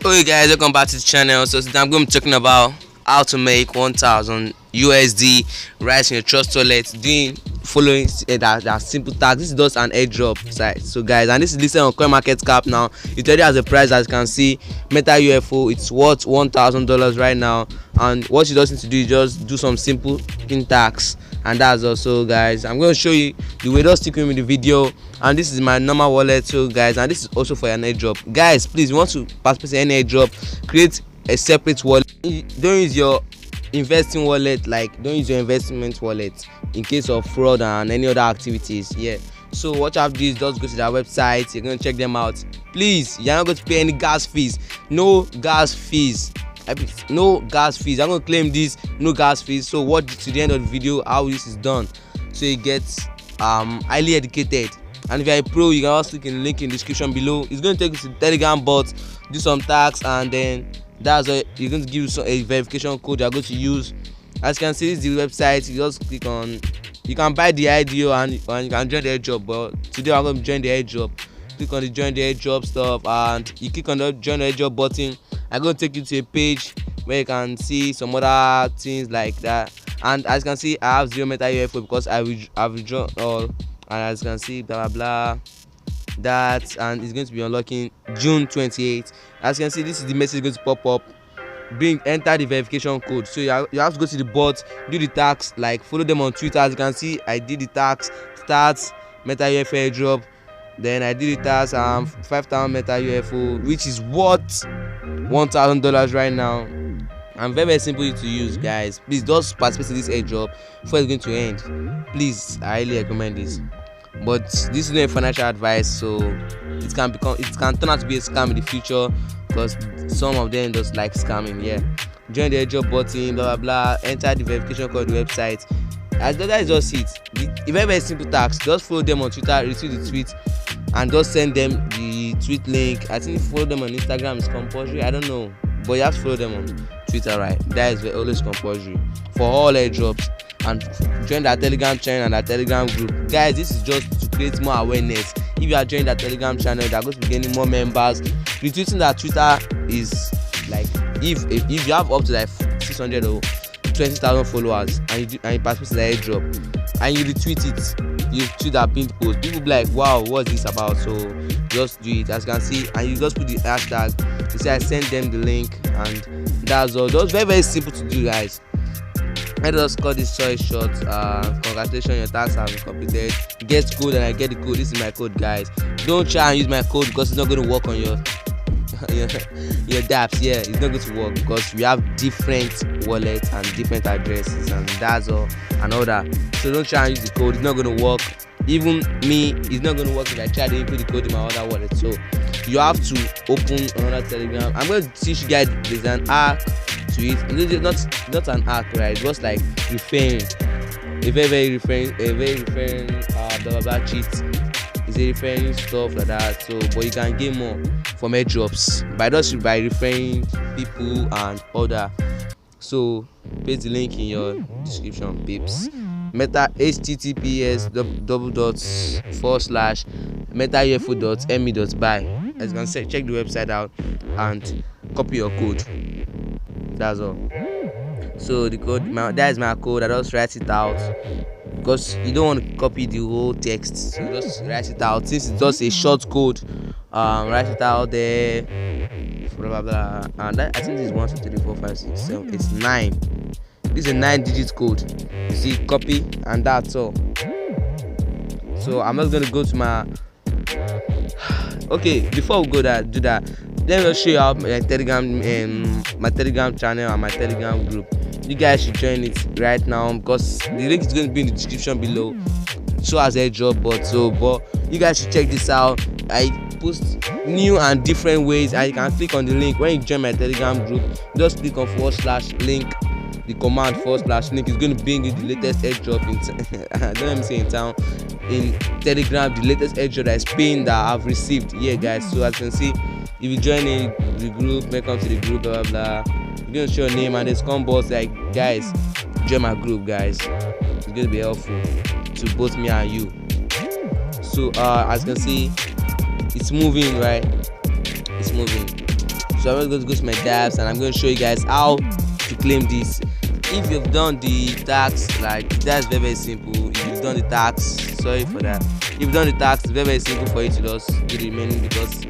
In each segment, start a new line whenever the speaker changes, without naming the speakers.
Hey guys, welcome back to the channel. So today I'm going to be talking about how to make 1000 USD right in your Trustwallet following that simple task. This is just an airdrop site. So guys, and this is listed on CoinMarketCap now. It already has a price, as you can see. Metaufo, it's worth $1,000 right now, and what you just need to do is just do some simple tax, and that's also, guys, I'm going to show you the way. Just stick with me the video. And this is my normal wallet too, guys, and this is also for an airdrop. Guys, please, you want to participate in any airdrop, create a separate wallet. Don't use your investing wallet, like don't use your investment wallet in case of fraud and any other activities. Yeah, so what you have to do is just go to their website. You're going to check them out. Please, you're not going to pay any gas fees. No gas fees. No gas fees. I'm going to claim this. No gas fees. So watch to the end of the video how this is done, so you get highly educated. And if you're a pro, you can also click in the link in the description below. It's going to take you to the Telegram bot, do some tax, and then that's what you're going to give you a verification code you're going to use. As you can see, this is the website. You just click on, you can buy the IDO and you can join the airdrop. But today I'm going to join the airdrop. Click on the join the airdrop stuff, and you click on the join the airdrop button. I'm going to take you to a page where you can see some other things like that. And as you can see, I have 0 metaufo because I've withdrawn all. And as you can see, blah blah blah, that, and it's going to be unlocking June 28th. As you can see, this is the message going to pop up. Enter the verification code. So you have to go to the bot, do the tax, like follow them on Twitter. As you can see, I did the tax, start metaufo airdrop, then I did the tax 5,000 metaufo, which is worth $1,000 right now. And very simple to use, guys. Please just participate in this airdrop before it's going to end. Please, I highly recommend this. But this is not a financial advice, so it can turn out to be a scam in the future, because some of them just like scamming. Yeah, join the airdrop button, blah blah blah, enter the verification code on the website. As that is just it. A very simple task. Just follow them on Twitter, retweet the tweet, and just send them the tweet link. I think follow them on Instagram is compulsory. I don't know, but you have to follow them on Twitter, right? That is always compulsory for all airdrops. And join that Telegram channel and that Telegram group, guys. This is just to create more awareness. If you are joining that Telegram channel, they're going to be gaining more members. Retweeting that Twitter is like, if you have up to like 600 or 20,000 followers and you participate in the airdrop and you retweet it, you tweet that pinned post, people be like, wow, what's this about? So just do it. As you can see, and you just put the hashtag. You say I sent them the link, and that's all. That's very simple to do, guys. Let us cut this story short. Congratulations, your tax have been completed. Get code and I get the code. This is my code, guys. Don't try and use my code because it's not going to work on your dApps. Yeah, it's not going to work because we have different wallets and different addresses, and that's all and all that. So don't try and use the code. It's not going to work. Even me, it's not going to work if I try to input the code in my other wallet. So you have to open another Telegram. I'm going to teach you guys there's an hack to it. It's not an hack, right? It's just like referring, a very referring blah blah blah cheat. It's a referring stuff like that. So, but you can gain more from airdrops by referring people and other. So paste the link in your description, peeps. https://metaufo.me.buy. As you can see, check the website out and copy your code. That's all. So the code, that is my code. I just write it out because you don't want to copy the whole text. So just write it out. Since it's just a short code, write it out there. Blah blah blah. And I think this is 1 2 3 4 5 6 7. It's 9. This is a 9-digit code. You see, copy, and that's all. So I'm just gonna go to my. Okay, before we do that, let me just show you how my Telegram channel and my Telegram group. You guys should join it right now because the link is going to be in the description below. So as airdrop, but you guys should check this out. I post new and different ways, and you can click on the link when you join my Telegram group. Just click on /link. The command /link is going to bring you the latest airdrop in don't let me say in town, in Telegram, the latest airdrop that is paying that I've received. Yeah, guys. So as you can see, if you join the group, welcome to the group, blah blah blah. You're going to show your name and there's combos like, guys, join my group, guys. It's going to be helpful to both me and you. So as you can see, it's moving, right? It's moving. So I'm going to go to my dApps and I'm going to show you guys how to claim this. If you've done the tax, like that's very, very simple. If you've done the tax, sorry for that. If you've done the tax, it's very, very simple for you to just do the remaining, because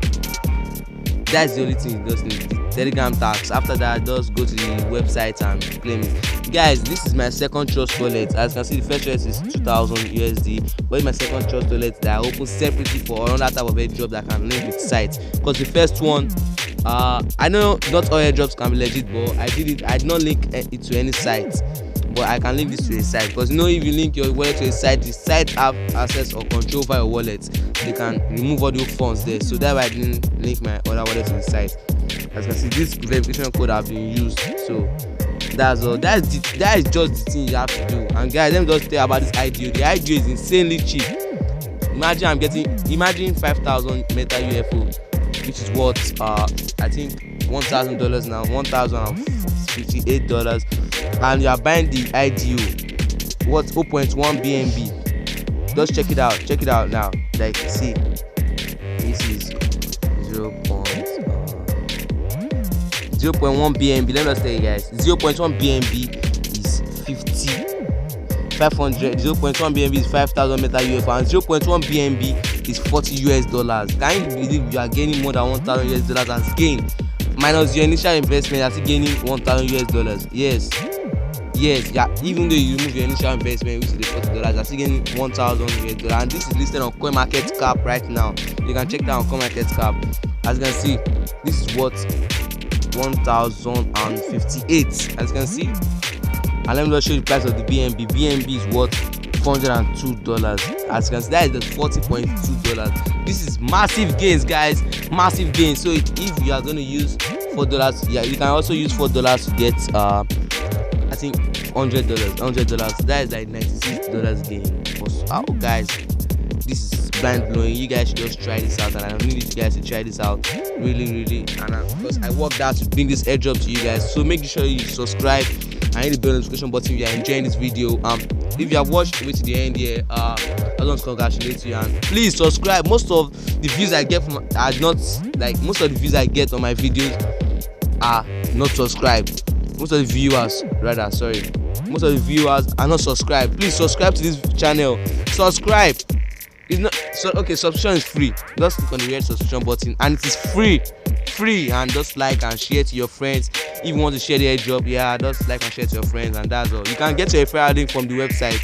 that's the only thing you just need, the Telegram tax. After that, just go to the website and claim it. Guys, this is my second Trust Wallet. As you can see, the first wallet is 2000 USD, but it's my second Trust Wallet that I opened separately for another type of airdrop that can link with sites. Because the first one, I know not all airdrops can be legit, but I did not link it to any site, but I can link this to a site. Because you know, if you link your wallet to a site, the site have access or control over your wallet. They can remove all your funds there. So that's why I didn't link my other wallet to the site. As you can see, this verification code have been used. So that's all. That is just the thing you have to do. And guys, let me just tell you about this IDO. The IDO is insanely cheap. Imagine 5,000 metaufo, which is what I think $1,000 now, $1,058, and you are buying the IDO what 0.1 BNB. Just check it out now. Like, see, this is 0.1 BNB. Let me just tell you guys, 0.1 BNB is 500. 0.1 BNB is 5,000 metaufo, and 0.1 BNB is $40. Can you believe you are gaining more than $1,000 as gain? Minus your initial investment, you are still gaining $1,000. Yes, yeah. Even though you remove your initial investment, which is the $40, you are still gaining $1,000. And this is listed on CoinMarketCap right now. You can check that on CoinMarketCap. As you can see, this is what 1,058. As you can see, and let me just show you the price of the BNB. BNB is what $402. As you can see, that is the $40.2. This is massive gains, guys, massive gains. So if you are going to use $4, yeah, you can also use $4 to get I think $100. That is like $96 gain. Oh guys, this is mind blowing. You guys should just try this out, and I need you guys to try this out really, and because I worked out to bring this airdrop to you guys. So make sure you subscribe and hit the bell notification button if you are enjoying this video. If you have watched it to the end here, I want to congratulate you, and please subscribe. Most of the views I get on my videos are not subscribed. Most of the viewers are not subscribed. Please subscribe to this channel. Subscribe. It's not so okay. Subscription is free. Just click on the red subscription button, and it is free. And just like and share to your friends. If you want to share the airdrop, yeah, just like and share to your friends, and that's all. You can get your referral link from the website.